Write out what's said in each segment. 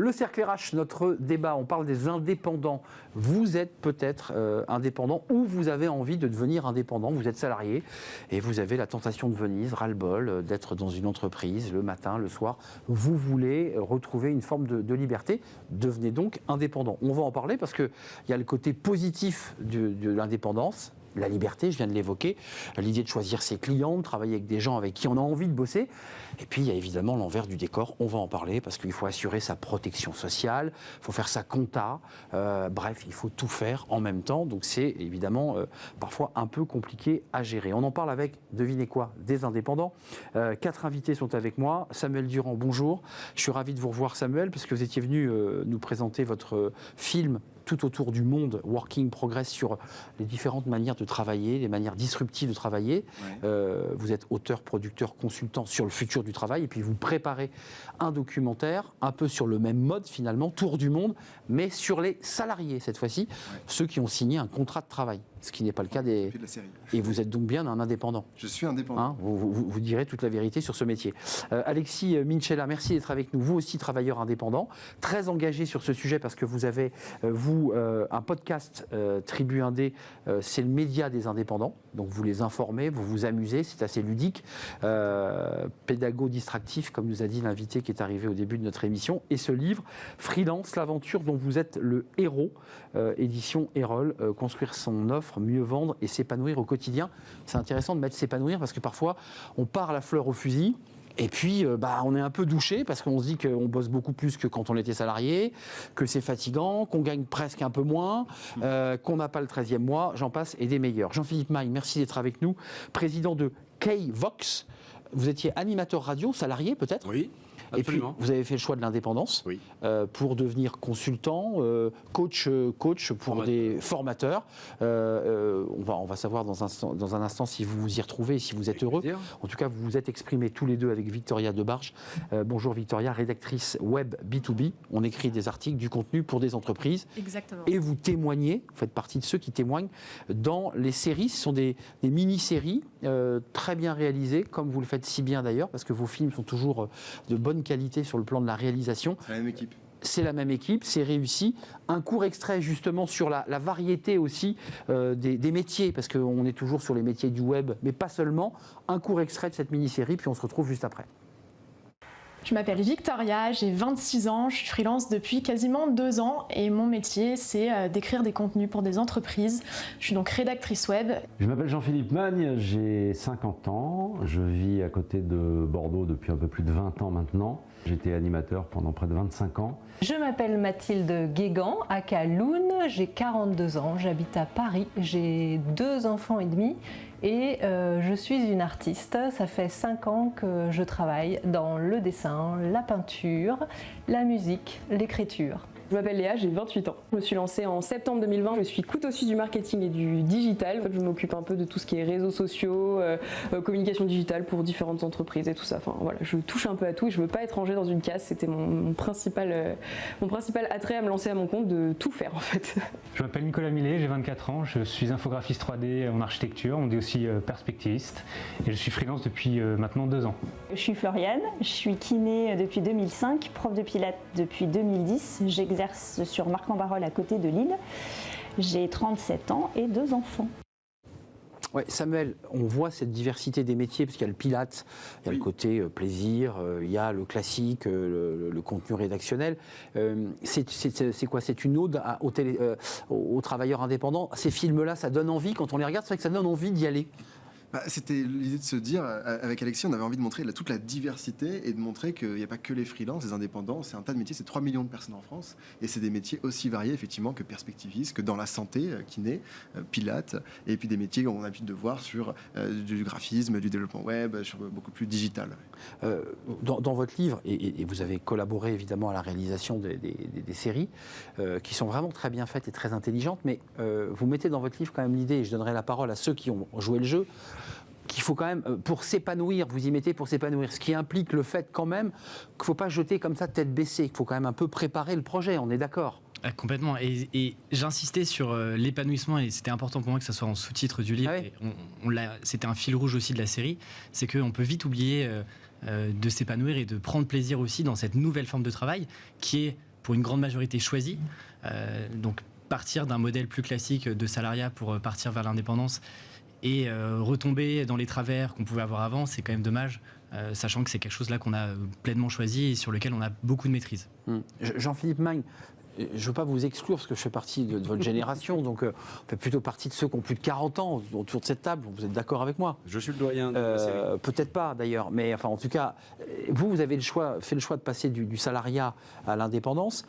Le cercle RH, notre débat, on parle des indépendants. Vous êtes peut-être indépendant ou vous avez envie de devenir indépendant. Vous êtes salarié et vous avez la tentation de Venise, ras-le-bol, d'être dans une entreprise le matin, le soir. Vous voulez retrouver une forme de liberté. Devenez donc indépendant. On va en parler parce qu'il y a le côté positif de l'indépendance. La liberté, je viens de l'évoquer, l'idée de choisir ses clients, de travailler avec des gens avec qui on a envie de bosser. Et puis, il y a évidemment l'envers du décor, on va en parler, parce qu'il faut assurer sa protection sociale, il faut faire sa compta, bref, il faut tout faire en même temps. Donc, c'est évidemment parfois un peu compliqué à gérer. On en parle avec, devinez quoi, des indépendants. 4 invités sont avec moi. Samuel Durand, bonjour. Je suis ravi de vous revoir, Samuel, parce que vous étiez venu nous présenter votre film tout autour du monde, Working Progress, sur les différentes manières de travailler, les manières disruptives de travailler. Ouais. Vous êtes auteur, producteur, consultant sur le futur du travail, et puis vous préparez un documentaire un peu sur le même mode finalement, tour du monde, mais sur les salariés cette fois-ci, ouais. Ceux qui ont signé un contrat de travail, ce qui n'est pas le cas des... De la série. Et vous êtes donc bien un indépendant. Je suis indépendant. Hein, vous direz toute la vérité sur ce métier. Alexis Minchella, merci d'être avec nous. Vous aussi travailleur indépendant, très engagé sur ce sujet parce que vous avez, un podcast Tribu Indé, c'est le média des indépendants. Donc vous les informez, vous vous amusez, c'est assez ludique. Pédago-distractif, comme nous a dit l'invité qui est arrivé au début de notre émission. Et ce livre, Freelance, l'aventure dont vous êtes le héros, édition Erol, construire son offre, mieux vendre et s'épanouir au quotidien. C'est intéressant de mettre s'épanouir parce que parfois on part la fleur au fusil. Et puis, on est un peu douché parce qu'on se dit qu'on bosse beaucoup plus que quand on était salarié, que c'est fatigant, qu'on gagne presque un peu moins, qu'on n'a pas le 13e mois, j'en passe, et des meilleurs. Jean-Philippe Maille, merci d'être avec nous, président de K-Vox. Vous étiez animateur radio, salarié peut-être ? Oui. Absolument. Et puis, vous avez fait le choix de l'indépendance, oui. Pour devenir consultant, coach pour des formateurs. On va savoir dans un instant si vous vous y retrouvez et si vous êtes heureux. En tout cas, vous vous êtes exprimés tous les deux avec Victoria Debarge. Bonjour Victoria, rédactrice web B2B. On écrit des articles, du contenu pour des entreprises. Exactement. Et vous témoignez, vous faites partie de ceux qui témoignent dans les séries. Ce sont des mini-séries très bien réalisées, comme vous le faites si bien d'ailleurs, parce que vos films sont toujours de bonne qualité sur le plan de la réalisation. C'est la même équipe. C'est la même équipe, c'est réussi. Un court extrait justement sur la variété aussi des métiers, parce qu'on est toujours sur les métiers du web, mais pas seulement. Un court extrait de cette mini-série, puis on se retrouve juste après. Je m'appelle Victoria, j'ai 26 ans, je suis freelance depuis quasiment 2 ans et mon métier c'est d'écrire des contenus pour des entreprises. Je suis donc rédactrice web. Je m'appelle Jean-Philippe Magne, j'ai 50 ans, je vis à côté de Bordeaux depuis un peu plus de 20 ans maintenant. J'étais animateur pendant près de 25 ans. Je m'appelle Mathilde Guégan, aka Loun, j'ai 42 ans, j'habite à Paris, j'ai 2 enfants et demi et je suis une artiste. Ça fait 5 ans que je travaille dans le dessin, la peinture, la musique, l'écriture. Je m'appelle Léa, j'ai 28 ans. Je me suis lancée en septembre 2020. Je suis couteau suisse du marketing et du digital. En fait, je m'occupe un peu de tout ce qui est réseaux sociaux, communication digitale pour différentes entreprises et tout ça. Enfin, voilà, je touche un peu à tout et je ne veux pas être rangée dans une case. C'était mon principal attrait à me lancer à mon compte, de tout faire en fait. Je m'appelle Nicolas Millet, j'ai 24 ans. Je suis infographiste 3D en architecture. On dit aussi perspectiviste. Et je suis freelance depuis maintenant 2 ans. Je suis Floriane, je suis kiné depuis 2005, prof de pilates depuis 2010. J'exerce sur Marc-en-Barœul à côté de Lille. J'ai 37 ans et 2 enfants. Ouais, Samuel, on voit cette diversité des métiers, parce qu'il y a le pilates, il y a le côté plaisir, il y a le classique, le contenu rédactionnel. C'est quoi? C'est une ode aux travailleurs indépendants. Ces films-là, ça donne envie, quand on les regarde, c'est vrai que ça donne envie d'y aller. C'était l'idée de se dire, avec Alexis, on avait envie de montrer toute la diversité et de montrer qu'il n'y a pas que les freelances, les indépendants, c'est un tas de métiers, c'est 3 millions de personnes en France, et c'est des métiers aussi variés, effectivement, que perspectivistes, que dans la santé, kiné, pilates, et puis des métiers qu'on a l'habitude de voir sur du graphisme, du développement web, sur beaucoup plus digital. Dans votre livre, et vous avez collaboré évidemment à la réalisation des séries, qui sont vraiment très bien faites et très intelligentes, mais vous mettez dans votre livre quand même l'idée, et je donnerai la parole à ceux qui ont joué le jeu, qu'il faut quand même, pour s'épanouir, vous y mettez pour s'épanouir, ce qui implique le fait quand même qu'il ne faut pas jeter comme ça tête baissée, qu'il faut quand même un peu préparer le projet, on est d'accord? Complètement, et j'insistais sur l'épanouissement, et c'était important pour moi que ça soit en sous-titre du livre. Ah oui. C'était un fil rouge aussi de la série, c'est qu'on peut vite oublier de s'épanouir et de prendre plaisir aussi dans cette nouvelle forme de travail qui est pour une grande majorité choisi. Donc partir d'un modèle plus classique de salariat pour partir vers l'indépendance et retomber dans les travers qu'on pouvait avoir avant, c'est quand même dommage, sachant que c'est quelque chose là qu'on a pleinement choisi et sur lequel on a beaucoup de maîtrise. Jean-Philippe Magne, je ne veux pas vous exclure parce que je fais partie de votre génération, donc on fait plutôt partie de ceux qui ont plus de 40 ans autour de cette table. Vous êtes d'accord avec moi? Je suis le doyen de la série. Peut-être pas d'ailleurs, mais enfin, en tout cas, vous avez fait le choix de passer du salariat à l'indépendance.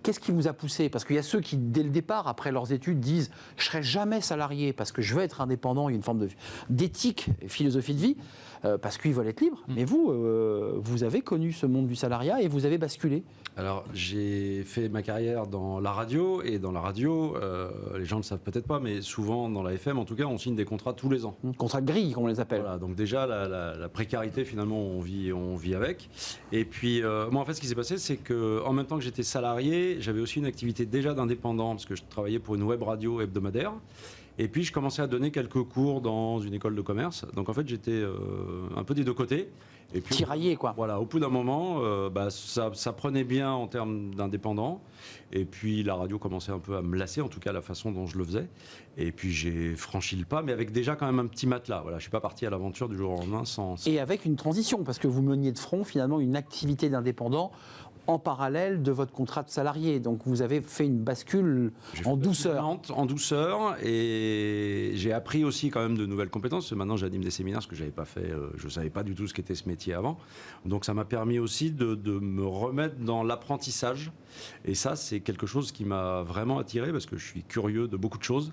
Qu'est-ce qui vous a poussé? Parce qu'il y a ceux qui, dès le départ, après leurs études, disent « je ne serai jamais salarié parce que je veux être indépendant », il y a une forme d'éthique, philosophie de vie, parce qu'ils veulent être libres. Mais vous, vous avez connu ce monde du salariat et vous avez basculé. Alors, j'ai fait ma carrière dans la radio, et dans la radio, les gens ne le savent peut-être pas, mais souvent dans la FM, en tout cas, on signe des contrats tous les ans. Contrat de grille, comme on les appelle. Voilà, donc déjà, la précarité, finalement, on vit avec. Et puis, moi, en fait, ce qui s'est passé, c'est qu'en même temps que j'étais salarié, j'avais aussi une activité déjà d'indépendant, parce que je travaillais pour une web radio hebdomadaire. Et puis, je commençais à donner quelques cours dans une école de commerce. Donc, en fait, j'étais un peu des deux côtés. Et puis, tiraillé, quoi. Voilà, au bout d'un moment, ça prenait bien en termes d'indépendant. Et puis, la radio commençait un peu à me lasser, en tout cas, la façon dont je le faisais. Et puis, j'ai franchi le pas, mais avec déjà quand même un petit matelas. Voilà, je ne suis pas parti à l'aventure du jour au lendemain sans... Et avec une transition, parce que vous meniez de front, finalement, une activité d'indépendant en parallèle de votre contrat de salarié. Donc vous avez fait une bascule en douceur. En douceur, et j'ai appris aussi quand même de nouvelles compétences. Maintenant, j'anime des séminaires, ce que je n'avais pas fait. Je ne savais pas du tout ce qu'était ce métier avant. Donc ça m'a permis aussi de me remettre dans l'apprentissage. Et ça, c'est quelque chose qui m'a vraiment attiré, parce que je suis curieux de beaucoup de choses.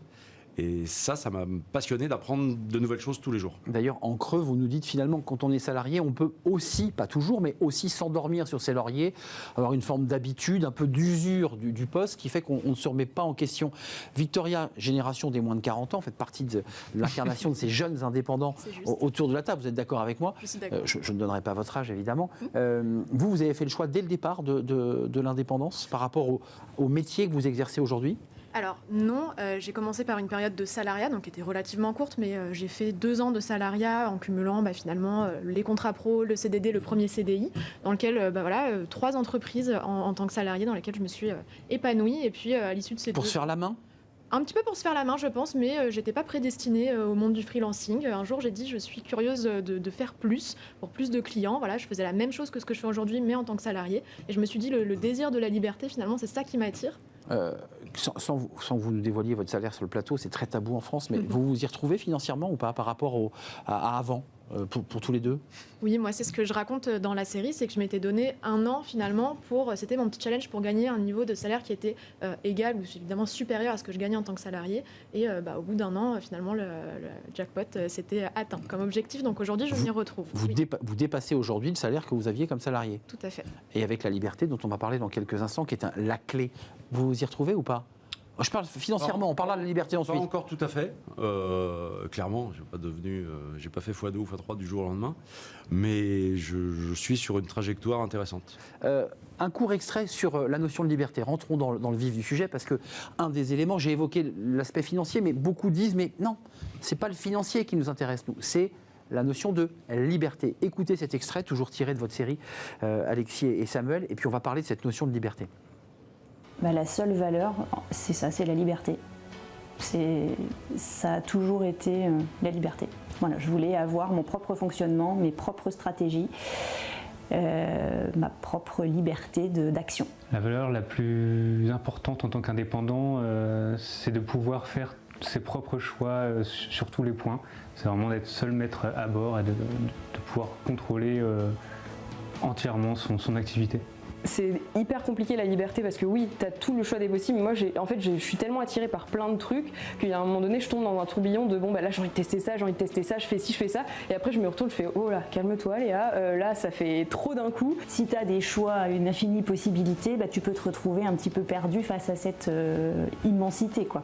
Et ça m'a passionné d'apprendre de nouvelles choses tous les jours. D'ailleurs, en creux, vous nous dites finalement, quand on est salarié, on peut aussi, pas toujours, mais aussi s'endormir sur ses lauriers, avoir une forme d'habitude, un peu d'usure du poste, qui fait qu'on ne se remet pas en question. Victoria, génération des moins de 40 ans, faites partie de l'incarnation de ces jeunes indépendants autour de la table. Vous êtes d'accord avec moi? Je suis d'accord. Je ne donnerai pas votre âge, évidemment. Vous avez fait le choix dès le départ de l'indépendance par rapport au métier que vous exercez aujourd'hui? Alors non, j'ai commencé par une période de salariat, donc qui était relativement courte, mais j'ai fait 2 ans de salariat en cumulant finalement les contrats pro, le CDD, le premier CDI, dans lequel 3 entreprises en tant que salarié dans lesquelles je me suis épanouie. Et puis à l'issue de ces Pour se faire la main? Un petit peu pour se faire la main, je pense, mais j'étais pas prédestinée au monde du freelancing. Un jour, j'ai dit, je suis curieuse de faire plus, pour plus de clients. Voilà, je faisais la même chose que ce que je fais aujourd'hui, mais en tant que salarié. Et je me suis dit, le désir de la liberté, finalement, c'est ça qui m'attire. Sans vous nous dévoiliez votre salaire sur le plateau, c'est très tabou en France, mais vous vous y retrouvez financièrement ou pas par rapport à avant, pour tous les deux? Oui, moi c'est ce que je raconte dans la série, c'est que je m'étais donné 1 an finalement c'était mon petit challenge pour gagner un niveau de salaire qui était égal ou évidemment supérieur à ce que je gagnais en tant que salarié. Et au bout d'1 an, finalement le jackpot s'était atteint comme objectif, donc aujourd'hui je m'y retrouve. Vous dépassez aujourd'hui le salaire que vous aviez comme salarié? Tout à fait. Et avec la liberté dont on va parler dans quelques instants, qui est la clé, vous vous y retrouvez ou pas? Je parle financièrement, on parlera de la liberté ensuite. Pas encore tout à fait. Clairement, j'ai pas fait x2 ou x3 du jour au lendemain, mais je suis sur une trajectoire intéressante. Un court extrait sur la notion de liberté. Rentrons dans le vif du sujet, parce que un des éléments, j'ai évoqué l'aspect financier, mais beaucoup disent, mais non, c'est pas le financier qui nous intéresse, nous, c'est la notion de liberté. Écoutez cet extrait, toujours tiré de votre série, Alexis et Samuel, et puis on va parler de cette notion de liberté. La seule valeur, c'est ça, c'est la liberté. Ça a toujours été la liberté. Voilà, je voulais avoir mon propre fonctionnement, mes propres stratégies, ma propre liberté d'action. La valeur la plus importante en tant qu'indépendant, c'est de pouvoir faire ses propres choix sur tous les points. C'est vraiment d'être seul maître à bord et de pouvoir contrôler entièrement son activité. C'est hyper compliqué la liberté, parce que oui, tu as tout le choix des possibles. Moi, je suis tellement attirée par plein de trucs qu'il y a un moment donné, je tombe dans un tourbillon de là j'ai envie de tester ça, je fais ci, je fais ça. Et après, je me retourne, je fais oh là, calme-toi Léa, là ça fait trop d'un coup. Si tu as des choix, une infinie possibilité, tu peux te retrouver un petit peu perdu face à cette immensité, quoi.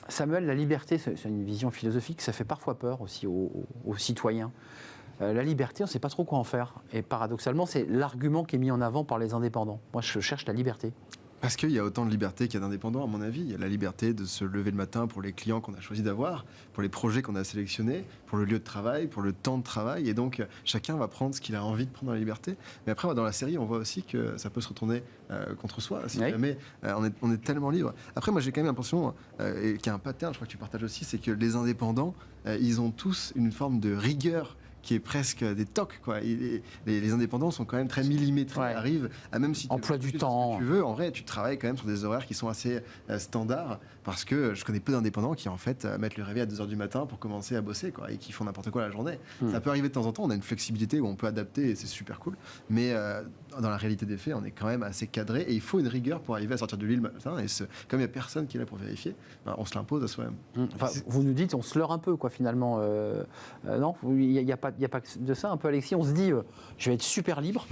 Samuel, la liberté, c'est une vision philosophique, ça fait parfois peur aussi aux citoyens. La liberté, on ne sait pas trop quoi en faire. Et paradoxalement, c'est l'argument qui est mis en avant par les indépendants. Moi, je cherche la liberté. Parce qu'il y a autant de liberté qu'il y a d'indépendants, à mon avis. Il y a la liberté de se lever le matin pour les clients qu'on a choisi d'avoir, pour les projets qu'on a sélectionnés, pour le lieu de travail, pour le temps de travail. Et donc, chacun va prendre ce qu'il a envie de prendre dans la liberté. Mais après, dans la série, on voit aussi que ça peut se retourner contre soi. Si jamais on est tellement libre. Après, moi, j'ai quand même l'impression qu'il y a un pattern, je crois que tu partages aussi, c'est que les indépendants, ils ont tous une forme de rigueur qui est presque des tocs, quoi. Les indépendants sont quand même très millimétrés, arrivent à même si tu emploi du temps. Tu veux, en vrai, tu travailles quand même sur des horaires qui sont assez standards, parce que je connais peu d'indépendants qui en fait mettent le réveil à 2h du matin pour commencer à bosser, quoi, et qui font n'importe quoi la journée. Ça peut arriver de temps en temps, on a une flexibilité où on peut adapter et c'est super cool, mais dans la réalité des faits, on est quand même assez cadré et il faut une rigueur pour arriver à sortir du lit le matin, et comme il n'y a personne qui est là pour vérifier, on se l'impose à soi-même. Enfin, vous nous dites, on se leurre un peu, quoi, finalement. Non, il n'y a pas de ça un peu, Alexis. On se dit, je vais être super libre.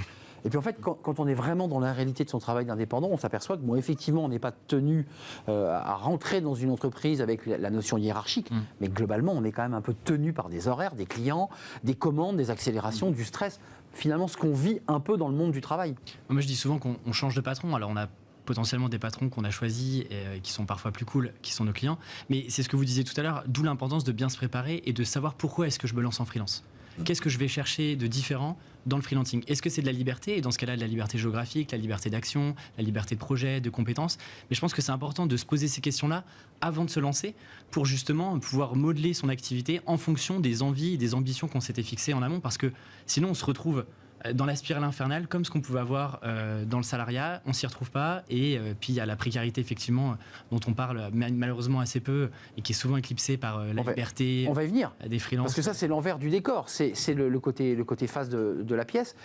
Et puis en fait, quand on est vraiment dans la réalité de son travail d'indépendant, on s'aperçoit que, bon, effectivement, on n'est pas tenu à rentrer dans une entreprise avec la notion hiérarchique, mais globalement, on est quand même un peu tenu par des horaires, des clients, des commandes, des accélérations, du stress. Finalement, ce qu'on vit un peu dans le monde du travail. Moi, je dis souvent qu'on change de patron. Alors, on a potentiellement des patrons qu'on a choisis et qui sont parfois plus cool, qui sont nos clients. Mais c'est ce que vous disiez tout à l'heure, d'où l'importance de bien se préparer et de savoir pourquoi est-ce que je me lance en freelance. Qu'est-ce que je vais chercher de différent dans le freelancing? Est-ce que c'est de la liberté? Et dans ce cas-là, de la liberté géographique, la liberté d'action, la liberté de projet, de compétences. Mais je pense que c'est important de se poser ces questions-là avant de se lancer pour justement pouvoir modeler son activité en fonction des envies et des ambitions qu'on s'était fixées en amont. Parce que sinon, on se retrouve dans la spirale infernale, comme ce qu'on pouvait avoir dans le salariat, on s'y retrouve pas. Et puis il y a la précarité, effectivement, dont on parle malheureusement assez peu et qui est souvent éclipsée par la liberté. On va y venir. Des freelances. Parce que ça, c'est l'envers du décor. C'est le côté face de la pièce.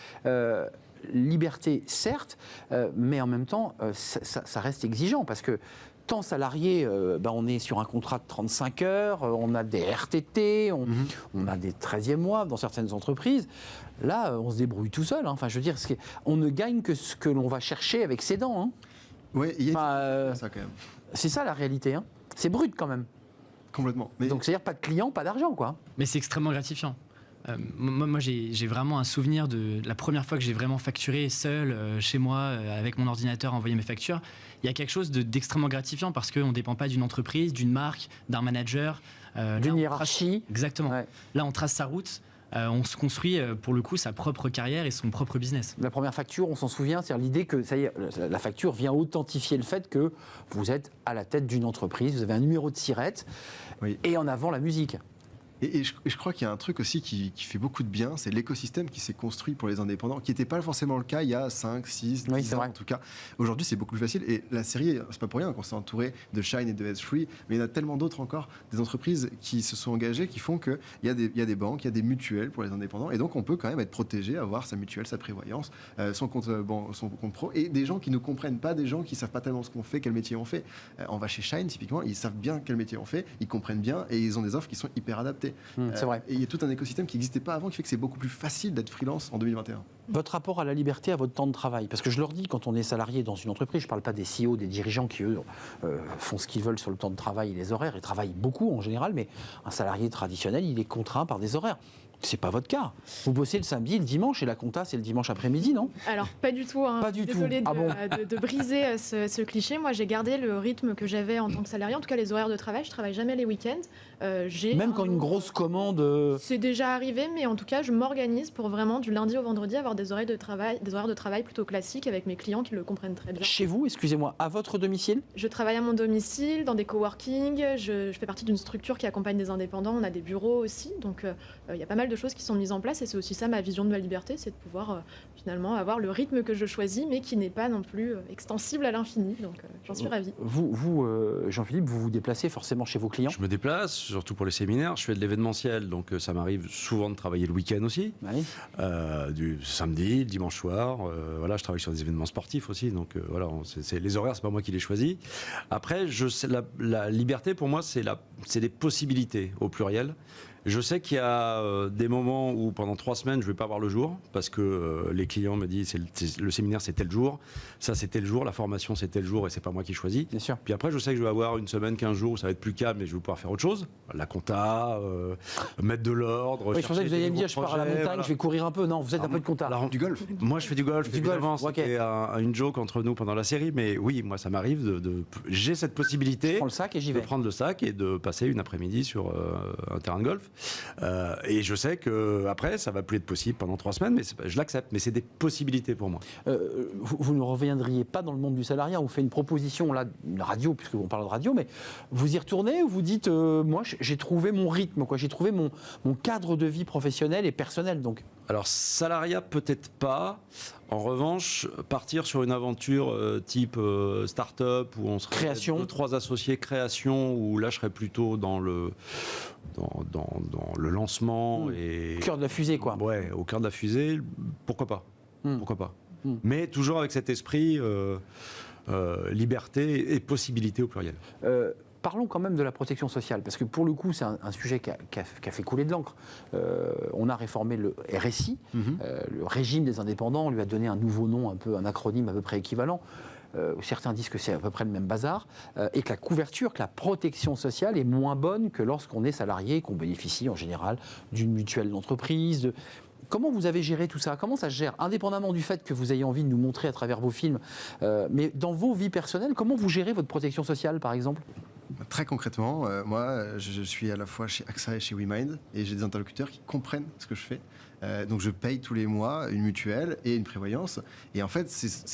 Liberté, certes, mais en même temps, ça reste exigeant parce que tant salarié, on est sur un contrat de 35 heures, on a des RTT, on a des 13e mois dans certaines entreprises. Là, on se débrouille tout seul. Enfin, je veux dire, on ne gagne que ce que l'on va chercher avec ses dents. Hein. Oui, il y a ça quand même. C'est ça la réalité. Hein. C'est brut quand même. Complètement. Mais... Donc, c'est-à-dire pas de clients, pas d'argent, quoi. Mais c'est extrêmement gratifiant. Moi j'ai vraiment un souvenir de la première fois que j'ai vraiment facturé seul, chez moi, avec mon ordinateur, envoyé mes factures. Il y a quelque chose d'extrêmement gratifiant parce qu'on ne dépend pas d'une entreprise, d'une marque, d'un manager. D'une hiérarchie. Exactement. Ouais. Là, on trace sa route. On se construit, pour le coup, sa propre carrière et son propre business. La première facture, on s'en souvient, c'est l'idée que ça y est, la facture vient authentifier le fait que vous êtes à la tête d'une entreprise, vous avez un numéro de SIRET et en avant la musique. Et je crois qu'il y a un truc aussi qui fait beaucoup de bien, c'est l'écosystème qui s'est construit pour les indépendants, qui n'était pas forcément le cas il y a 5, 6, 10 ans en tout cas. Aujourd'hui, c'est beaucoup plus facile. Et la série, c'est pas pour rien qu'on s'est entouré de Shine et de S3, mais il y en a tellement d'autres encore, des entreprises qui se sont engagées, qui font qu'il y a des banques, il y a des mutuelles pour les indépendants, et donc on peut quand même être protégé, avoir sa mutuelle, sa prévoyance, son compte pro, et des gens qui ne comprennent pas, des gens qui ne savent pas tellement ce qu'on fait, quel métier on fait. On va chez Shine, typiquement, ils savent bien quel métier on fait, ils comprennent bien, et ils ont des offres qui sont hyper adaptées. C'est vrai. Et il y a tout un écosystème qui n'existait pas avant, qui fait que c'est beaucoup plus facile d'être freelance en 2021. Votre rapport à la liberté, à votre temps de travail, parce que je leur dis, quand on est salarié dans une entreprise, je ne parle pas des CEO, des dirigeants qui, eux, font ce qu'ils veulent sur le temps de travail et les horaires, et travaillent beaucoup en général, mais un salarié traditionnel, il est contraint par des horaires. C'est pas votre cas. Vous bossez le samedi, le dimanche, et la compta, c'est le dimanche après-midi, non? Alors, pas du tout. Hein. Pas du Désolée tout. de briser ce cliché. Moi, j'ai gardé le rythme que j'avais en tant que salarié, en tout cas les horaires de travail. Je travaille jamais les week-ends. Même quand une grosse commande... C'est déjà arrivé, mais en tout cas, je m'organise pour vraiment, du lundi au vendredi, avoir des horaires de travail plutôt classiques avec mes clients qui le comprennent très bien. Chez vous, excusez-moi, à votre domicile? Je travaille à mon domicile, dans des coworking. Je fais partie d'une structure qui accompagne des indépendants. On a des bureaux aussi. Donc, il y a pas mal de choses qui sont mises en place. Et c'est aussi ça, ma vision de ma liberté, c'est de pouvoir finalement avoir le rythme que je choisis, mais qui n'est pas non plus extensible à l'infini. Donc, j'en suis ravie. Vous Jean-Philippe, vous vous déplacez forcément chez vos clients? Je me déplace, surtout pour les séminaires. Je fais de l'événementiel, donc ça m'arrive souvent de travailler le week-end aussi. Oui. Du samedi, le dimanche soir. Voilà, je travaille sur des événements sportifs aussi. Donc voilà, les horaires, c'est pas moi qui les choisis. Après, la liberté, pour moi, c'est les possibilités au pluriel. Je sais qu'il y a des moments où pendant 3 semaines je ne vais pas voir le jour parce que les clients me disent le séminaire c'est tel jour, ça c'est tel jour, la formation c'est tel jour et c'est pas moi qui choisis. Bien sûr. Puis après je sais que je vais avoir une semaine, 15 jours où ça va être plus calme et je vais pouvoir faire autre chose, la compta, mettre de l'ordre. Oui, je pensais que vous alliez me dire je pars à la montagne, voilà. je vais courir un peu. Non, vous faites un peu de compta. Alors, Du golf. moi je fais du golf, évidemment, golf, ok. c'était une joke entre nous pendant la série, mais oui, moi ça m'arrive j'ai cette possibilité Je prends le sac et j'y de vais. prendre le sac et de passer une après-midi sur un terrain de golf. Et je sais que après, ça va plus être possible pendant 3 semaines, mais je l'accepte. Mais c'est des possibilités pour moi. Vous ne reviendriez pas dans le monde du salariat. On vous fait une proposition, là, une radio, puisqu'on parle de radio, mais vous y retournez ou vous dites, moi, j'ai trouvé mon rythme, quoi. J'ai trouvé mon cadre de vie professionnel et personnel, donc. Alors, salariat, peut-être pas. En revanche, partir sur une aventure type start-up où on serait Création. 2-3 associés, création, où là, je serais plutôt dans le lancement et Cœur de la fusée, quoi. Ouais, au cœur de la fusée, pourquoi pas. Pourquoi pas. Mais toujours avec cet esprit liberté et possibilité au pluriel. Parlons quand même de la protection sociale, parce que pour le coup, c'est un sujet qui a fait couler de l'encre. On a réformé le RSI, le régime des indépendants, on lui a donné un nouveau nom, un acronyme à peu près équivalent. Certains disent que c'est à peu près le même bazar, et que la couverture, que la protection sociale est moins bonne que lorsqu'on est salarié et qu'on bénéficie en général d'une mutuelle d'entreprise. Comment vous avez géré tout ça? Comment ça se gère? Indépendamment du fait que vous ayez envie de nous montrer à travers vos films, mais dans vos vies personnelles, comment vous gérez votre protection sociale, par exemple? Très concrètement, moi, je suis à la fois chez AXA et chez WeMind, et j'ai des interlocuteurs qui comprennent ce que je fais. Donc je paye tous les mois une mutuelle et une prévoyance. Et en fait,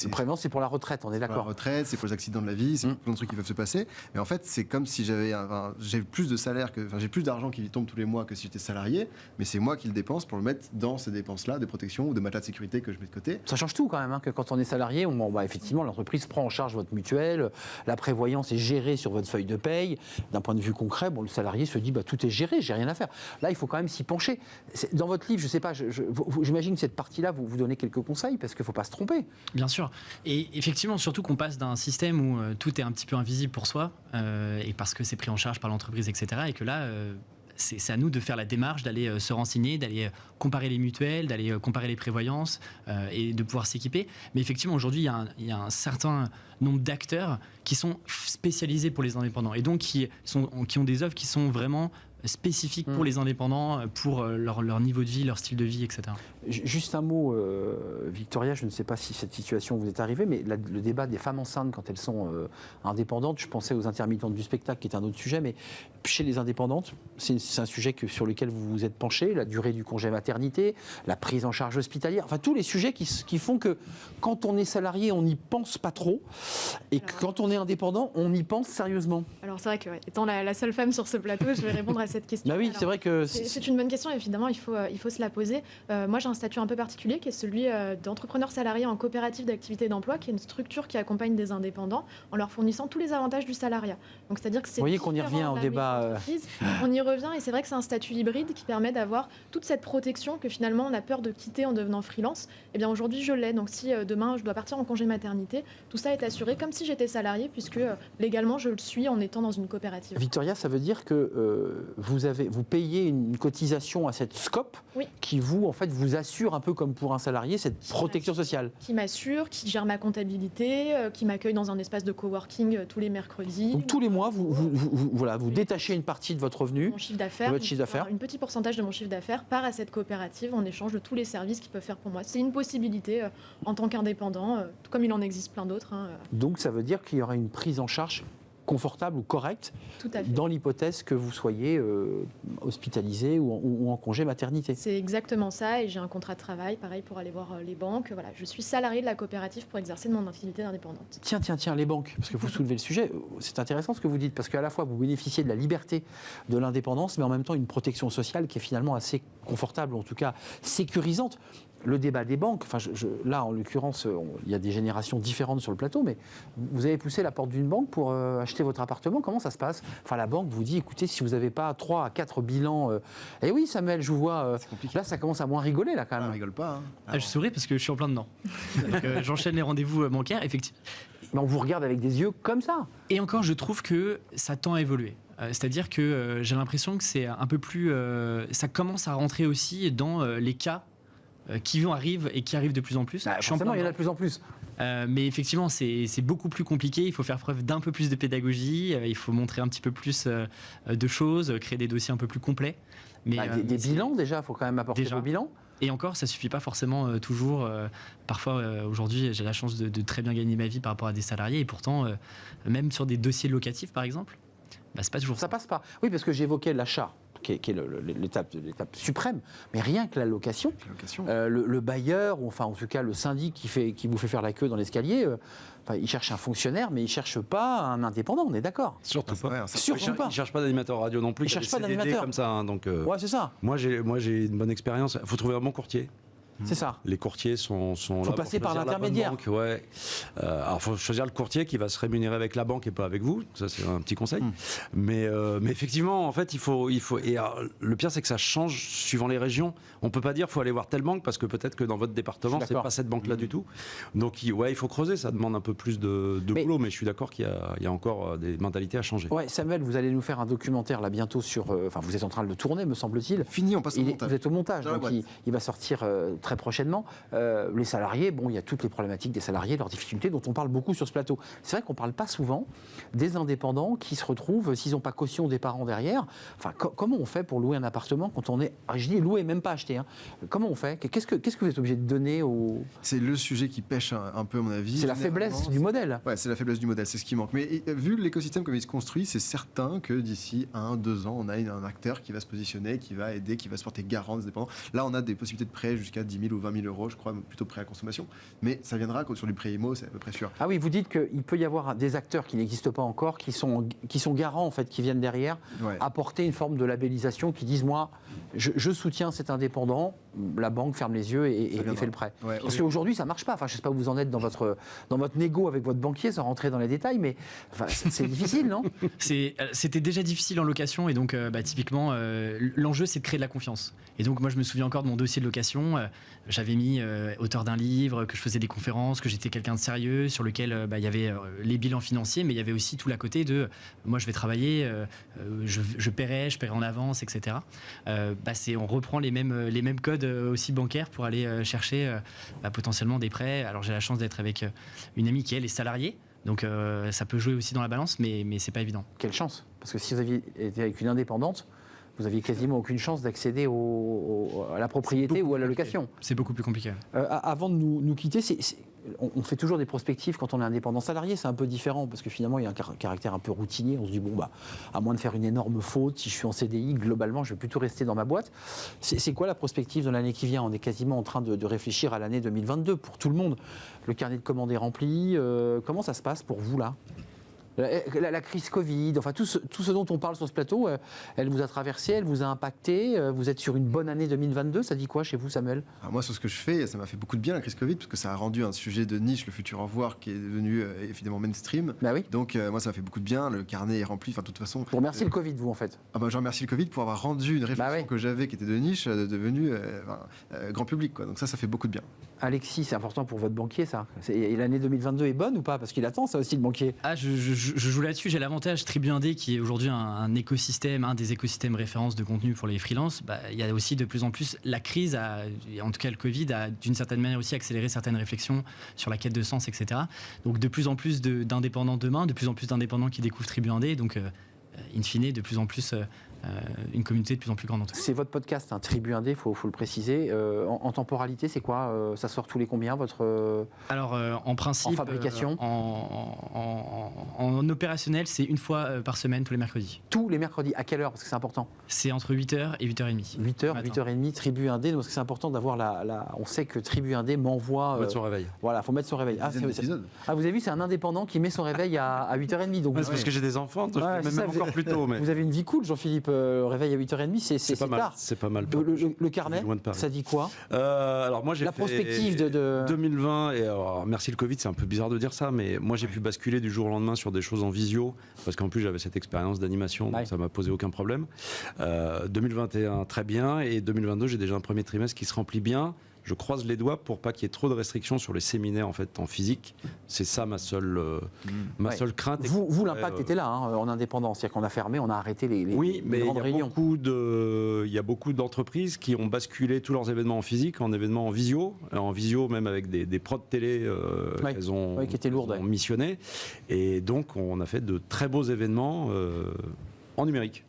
Le prévoyance, c'est pour la retraite, on est pour la d'accord. retraite, c'est pour les accidents de la vie, c'est plein de trucs qui peuvent se passer. Mais en fait, c'est comme si j'ai plus de salaire, j'ai plus d'argent qui tombe tous les mois que si j'étais salarié, mais c'est moi qui le dépense pour le mettre dans ces dépenses-là de protection ou de matelas de sécurité que je mets de côté. Ça change tout quand même, que quand on est salarié, effectivement, l'entreprise prend en charge votre mutuelle, la prévoyance est gérée sur votre feuille de paye. D'un point de vue concret, le salarié se dit tout est géré, j'ai rien à faire. Là, il faut quand même s'y pencher. Dans votre livre, je sais pas, j'imagine que cette partie-là, vous donnez quelques conseils parce qu'il ne faut pas se tromper. Bien sûr. Et effectivement, surtout qu'on passe d'un système où tout est un petit peu invisible pour soi, et parce que c'est pris en charge par l'entreprise, etc. Et que là, c'est à nous de faire la démarche, d'aller se renseigner, d'aller comparer les mutuelles, d'aller comparer les prévoyances et de pouvoir s'équiper. Mais effectivement, aujourd'hui, il y a un certain nombre d'acteurs qui sont spécialisés pour les indépendants et donc qui ont des offres qui sont vraiment spécifiques pour les indépendants, pour leur niveau de vie, leur style de vie, etc. Juste un mot, Victoria, je ne sais pas si cette situation vous est arrivée, mais le débat des femmes enceintes quand elles sont indépendantes, je pensais aux intermittentes du spectacle qui est un autre sujet, mais chez les indépendantes, c'est un sujet sur lequel vous vous êtes penché, la durée du congé maternité, la prise en charge hospitalière, enfin tous les sujets qui font que quand on est salarié, on n'y pense pas trop, et que quand on est indépendant, on y pense sérieusement. Alors c'est vrai que, étant la seule femme sur ce plateau, je vais répondre à cette question. Bah oui, Alors, c'est vrai que... c'est une bonne question, évidemment, il faut se la poser. Moi, j'ai un statut un peu particulier qui est celui d'entrepreneur salarié en coopérative d'activité d'emploi, qui est une structure qui accompagne des indépendants en leur fournissant tous les avantages du salariat. Donc, c'est-à-dire que c'est... Vous voyez qu'on y revient au débat... On y revient, et c'est vrai que c'est un statut hybride qui permet d'avoir toute cette protection que finalement on a peur de quitter en devenant freelance. Eh bien aujourd'hui je l'ai, donc si demain je dois partir en congé maternité, tout ça est assuré comme si j'étais salarié, puisque légalement je le suis en étant dans une coopérative. Victoria, ça veut dire que vous payez une cotisation à cette SCOP qui vous assure un peu comme pour un salarié cette protection sociale. Qui m'assure, qui gère ma comptabilité, qui m'accueille dans un espace de coworking tous les mercredis. Donc tous les mois, vous détachez une partie de votre revenu, mon chiffre d'affaires, votre chiffre d'affaires. Un petit pourcentage de mon chiffre d'affaires part à cette coopérative en échange de tous les services qu'ils peuvent faire pour moi. C'est une possibilité en tant qu'indépendant, comme il en existe plein d'autres. Donc ça veut dire qu'il y aura une prise en charge confortable ou correcte dans l'hypothèse que vous soyez hospitalisé ou en congé maternité. C'est exactement ça, et j'ai un contrat de travail, pareil, pour aller voir les banques. Voilà, je suis salarié de la coopérative pour exercer mon activité d'indépendante. Tiens, les banques, parce que vous soulevez le sujet, c'est intéressant ce que vous dites, parce qu'à la fois vous bénéficiez de la liberté de l'indépendance, mais en même temps une protection sociale qui est finalement assez confortable, en tout cas sécurisante. Le débat des banques, là en l'occurrence, il y a des générations différentes sur le plateau, mais vous avez poussé la porte d'une banque pour acheter votre appartement, comment ça se passe? La banque vous dit, écoutez, si vous n'avez pas 3 à 4 bilans, eh oui Samuel, je vous vois, là ça commence à moins rigoler là quand même. On rigole pas. Je souris parce que je suis en plein dedans. Donc, j'enchaîne les rendez-vous bancaires, effectivement. Mais on vous regarde avec des yeux comme ça. Et encore, je trouve que ça tend à évoluer. C'est-à-dire que j'ai l'impression que c'est un peu plus... ça commence à rentrer aussi dans les cas qui arrivent et qui arrivent de plus en plus. Forcément, il y en a de plus en plus. Mais effectivement, c'est beaucoup plus compliqué. Il faut faire preuve d'un peu plus de pédagogie. Il faut montrer un petit peu plus de choses, créer des dossiers un peu plus complets. Mais, des bilans déjà, il faut quand même apporter vos bilans. Et encore, ça suffit pas forcément toujours. Parfois, aujourd'hui, j'ai la chance de très bien gagner ma vie par rapport à des salariés. Et pourtant, même sur des dossiers locatifs, par exemple, c'est pas toujours ça. Passe pas. Oui, parce que j'évoquais l'achat, qui est l'étape suprême, mais rien que la location. Le bailleur, ou enfin en tout cas le syndic qui vous fait faire la queue dans l'escalier, il cherche un fonctionnaire, mais il cherche pas un indépendant, on est d'accord? Surtout pas. Surtout pas. Il cherche pas d'animateur radio non plus. Il cherche pas d'animateur comme ça. Donc, ouais, c'est ça. Moi, j'ai une bonne expérience. Il faut trouver un bon courtier. C'est ça. Les courtiers sont faut là passer pour par choisir l'intermédiaire. la bonne banque, ouais. Alors, il faut choisir le courtier qui va se rémunérer avec la banque et pas avec vous. Ça, c'est un petit conseil. Mais effectivement, en fait, il faut. Et alors, le pire, c'est que ça change suivant les régions. On peut pas dire faut aller voir telle banque parce que peut-être que dans votre département, c'est pas cette banque-là du tout. Donc, il faut creuser. Ça demande un peu plus de boulot, mais je suis d'accord qu'il y a encore des mentalités à changer. Ouais, Samuel, vous allez nous faire un documentaire là bientôt sur. Enfin, vous êtes en train de le tourner, me semble-t-il. Fini, on passe au montage. Vous êtes au montage, donc il va sortir très prochainement. Les salariés, il y a toutes les problématiques des salariés, leurs difficultés dont on parle beaucoup sur ce plateau. C'est vrai qu'on ne parle pas souvent des indépendants qui se retrouvent, s'ils n'ont pas caution des parents derrière, comment on fait pour louer un appartement quand on est, je dis louer, même pas acheter, comment on fait? Qu'est-ce que vous êtes obligé de donner aux... C'est le sujet qui pêche un peu à mon avis. C'est la faiblesse du modèle. Ouais, c'est la faiblesse du modèle, c'est ce qui manque. Mais vu l'écosystème comme il se construit, c'est certain que d'ici 1-2 ans, on a un acteur qui va se positionner, qui va aider, qui va se porter garant des indépendants. Là, on a des possibilités de prêt jusqu'à 10 000 ou 20 000 euros, je crois, plutôt prêt à consommation. Mais ça viendra sur du prêt IMO, c'est à peu près sûr. Ah oui, vous dites qu'il peut y avoir des acteurs qui n'existent pas encore, qui sont garants, en fait, qui viennent derrière, apporter une forme de labellisation, qui disent, moi, je soutiens cet indépendant, la banque ferme les yeux et fait le prêt. Ouais, parce qu'aujourd'hui, ça ne marche pas. Enfin, je ne sais pas où vous en êtes dans votre négo avec votre banquier, sans rentrer dans les détails, mais c'est difficile, non? C'était déjà difficile en location, et donc, typiquement, l'enjeu, c'est de créer de la confiance. Et donc, moi, je me souviens encore de mon dossier de location. J'avais mis auteur d'un livre, que je faisais des conférences, que j'étais quelqu'un de sérieux, sur lequel il y avait les bilans financiers, mais il y avait aussi tout l'à côté de moi je vais travailler, je paierai en avance, etc. On reprend les mêmes codes aussi bancaires pour aller chercher potentiellement des prêts. Alors j'ai la chance d'être avec une amie qui elle est salariée. Donc ça peut jouer aussi dans la balance, mais c'est pas évident. Quelle chance, parce que si vous aviez été avec une indépendante, vous aviez quasiment aucune chance d'accéder à la propriété ou à la location. C'est beaucoup plus compliqué. Avant de nous quitter, on fait toujours des prospectives quand on est indépendant salarié. C'est un peu différent parce que finalement, il y a un caractère un peu routinier. On se dit, à moins de faire une énorme faute, si je suis en CDI, globalement, je vais plutôt rester dans ma boîte. C'est quoi la prospective de l'année qui vient? On est quasiment en train de réfléchir à l'année 2022 pour tout le monde. Le carnet de commandes est rempli. Comment ça se passe pour vous, là? La crise Covid, enfin tout ce dont on parle sur ce plateau, elle vous a traversé, elle vous a impacté, vous êtes sur une bonne année 2022, ça dit quoi chez vous, Samuel? Alors moi, sur ce que je fais, ça m'a fait beaucoup de bien la crise Covid, parce que ça a rendu un sujet de niche, le futur au revoir, qui est devenu évidemment mainstream. Bah oui. Donc moi, ça m'a fait beaucoup de bien, le carnet est rempli, de toute façon... Vous remerciez le Covid, vous, en fait? Je remercie le Covid pour avoir rendu une réflexion que j'avais, qui était de niche, devenue grand public, quoi. Donc ça fait beaucoup de bien. Alexis, c'est important pour votre banquier, ça? Et l'année 2022 est bonne ou pas? Parce qu'il attend ça aussi, le banquier. Je joue là-dessus. J'ai l'avantage Tribu Indé, qui est aujourd'hui un écosystème, un des écosystèmes références de contenu pour les freelances. Il y a aussi de plus en plus la crise, en tout cas le Covid, a d'une certaine manière aussi accéléré certaines réflexions sur la quête de sens, etc. Donc de plus en plus d'indépendants demain, de plus en plus d'indépendants qui découvrent Tribu Indé. Donc in fine, de plus en plus une communauté de plus en plus grande. C'est votre podcast, Tribu Indé, faut le préciser. En temporalité, c'est quoi? Ça sort tous les combien, votre... Alors, en principe... En fabrication en opérationnel, c'est une fois par semaine, tous les mercredis. Tous les mercredis? À quelle heure? Parce que c'est important. C'est entre 8h et 8h30. 8h, 8h30, Tribu Indé. Donc c'est important d'avoir on sait que Tribu Indé m'envoie... Faut mettre son réveil. Voilà, faut mettre son réveil. Vous avez vu, c'est un indépendant qui met son réveil à 8h30. Donc c'est parce que j'ai des enfants, je même encore plus tôt. Mais... Vous avez une vie cool, Jean-Philippe. Réveil à 8h30, c'est tard. C'est pas mal. Le carnet, ça dit quoi? Alors moi, j'ai la prospective de 2020, et alors, merci le Covid, c'est un peu bizarre de dire ça, mais moi j'ai pu basculer du jour au lendemain sur des choses en visio, parce qu'en plus j'avais cette expérience d'animation, donc ça m'a posé aucun problème. 2021, très bien, et 2022, j'ai déjà un premier trimestre qui se remplit bien. Je croise les doigts pour pas qu'il y ait trop de restrictions sur les séminaires en fait en physique. C'est ça ma seule seule crainte. Vous l'impact était là hein, en indépendant, c'est-à-dire qu'on a fermé, on a arrêté les oui, mais grandes réunions. Il y a beaucoup d'entreprises qui ont basculé tous leurs événements en physique en événements en visio même avec des prods télé qu'elles ont, qui étaient lourdes, ont missionné. Et donc on a fait de très beaux événements en numérique.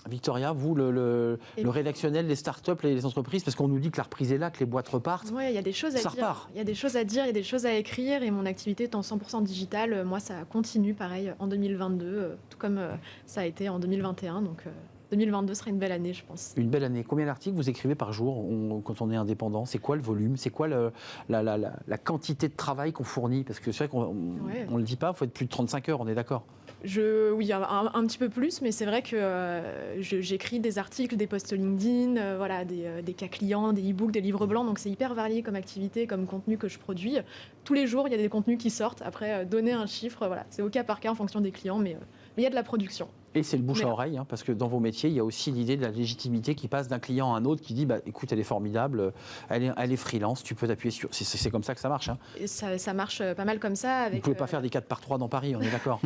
Victoria, vous, le rédactionnel, les startups, les entreprises, parce qu'on nous dit que la reprise est là, que les boîtes repartent. Oui, il y a des choses à dire. Il y a des choses à dire, il y a des choses à écrire, et mon activité étant 100% digitale, moi, ça continue pareil en 2022, tout comme ça a été en 2021. Donc 2022 sera une belle année, je pense. Une belle année. Combien d'articles vous écrivez par jour quand on est indépendant? C'est quoi le volume? C'est quoi la quantité de travail qu'on fournit? Parce que c'est vrai qu'on ne le dit pas, il faut être plus de 35 heures, on est d'accord? Oui, un petit peu plus, mais c'est vrai que j'écris des articles, des posts LinkedIn, voilà, des cas clients, des e-books, des livres blancs, donc c'est hyper varié comme activité, comme contenu que je produis. Tous les jours, il y a des contenus qui sortent. Après, donner un chiffre, voilà, c'est au cas par cas en fonction des clients, mais il y a de la production. Et c'est le bouche à oreille, hein, parce que dans vos métiers, il y a aussi l'idée de la légitimité qui passe d'un client à un autre, qui dit écoute, elle est formidable, elle est freelance, tu peux t'appuyer sur. C'est comme ça que ça marche. Hein. Et ça marche pas mal comme ça. Vous ne pouvez pas faire des 4x3 dans Paris, on est d'accord?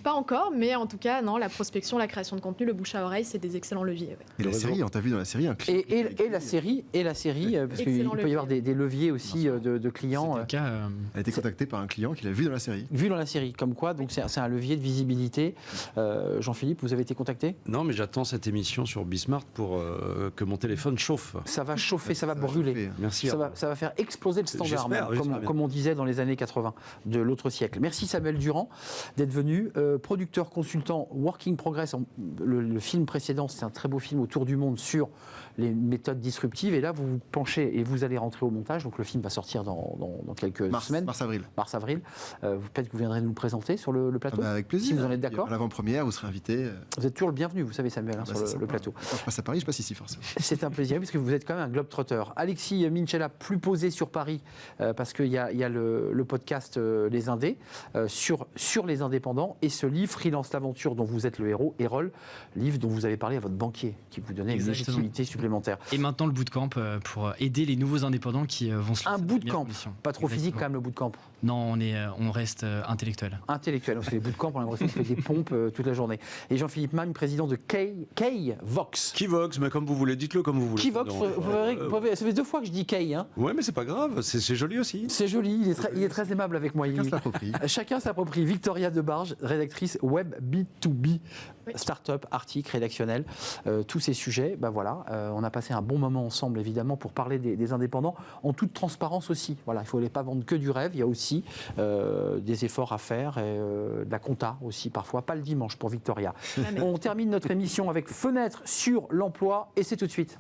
Pas encore, mais en tout cas, non, la prospection, la création de contenu, le bouche à oreille, c'est des excellents leviers. Ouais. Et la série, on t'a vu dans la série un client. Et la série, parce qu'il peut y avoir des leviers aussi de clients. Elle a été contactée par un client qui l'a vu dans la série. Vu dans la série, comme quoi, donc c'est un levier de visibilité. Jean-Philippe, vous avez été contacté? Non, mais j'attends cette émission sur Bismart pour que mon téléphone chauffe. Ça va chauffer, ça va brûler. Chauffer. Merci. Ça va faire exploser le standard, comme on disait dans les années 80 de l'autre siècle. Merci Samuel Durand d'être venu. Producteur, consultant, Working Progress. Le film précédent, c'était un très beau film autour du monde sur les méthodes disruptives. Et là, vous vous penchez et vous allez rentrer au montage. Donc le film va sortir dans quelques semaines. Mars-avril. Mars-avril. Peut-être que vous viendrez nous le présenter sur le plateau. Avec plaisir. Si vous en êtes d'accord. À l'avant-première, vous serez invité. Vous êtes toujours le bienvenu, vous savez Samuel, sur le plateau. Quand je passe à Paris, je passe ici forcément. C'est un plaisir, puisque vous êtes quand même un globe-trotter. Alexis Minchella, plus posé sur Paris, parce qu'il y a le podcast Les Indés, sur les indépendants, et ce livre, Freelance l'aventure, dont vous êtes le héros, Erol, livre dont vous avez parlé à votre banquier, qui vous donnait une légitimité supplémentaire. Et maintenant le bootcamp pour aider les nouveaux indépendants qui vont se lancer. Un bootcamp, pas trop physique quand même le bootcamp. Non, on reste intellectuel. Intellectuel, parce que les bootcamps, on a l'impression qu'on fait des pompes toute la journée. Et Jean-Philippe Magne, président de Keyvox. Keyvox, mais comme vous voulez, dites-le comme vous voulez. Keyvox, ça fait 2 fois que je dis Key. Hein. Ouais, mais c'est pas grave, c'est joli aussi. C'est joli, il est très aimable avec moi. Chacun s'approprie. Chacun s'approprie. Victoria Debarge, rédactrice web B2B, start-up, articles, rédactionnels, tous ces sujets. Voilà, on a passé un bon moment ensemble, évidemment, pour parler des indépendants, en toute transparence aussi. Voilà, il ne faut pas vendre que du rêve, il y a aussi des efforts à faire, et de la compta aussi, parfois, pas le dimanche pour Victoria. On termine notre émission avec Fenêtre sur l'emploi, et c'est tout de suite.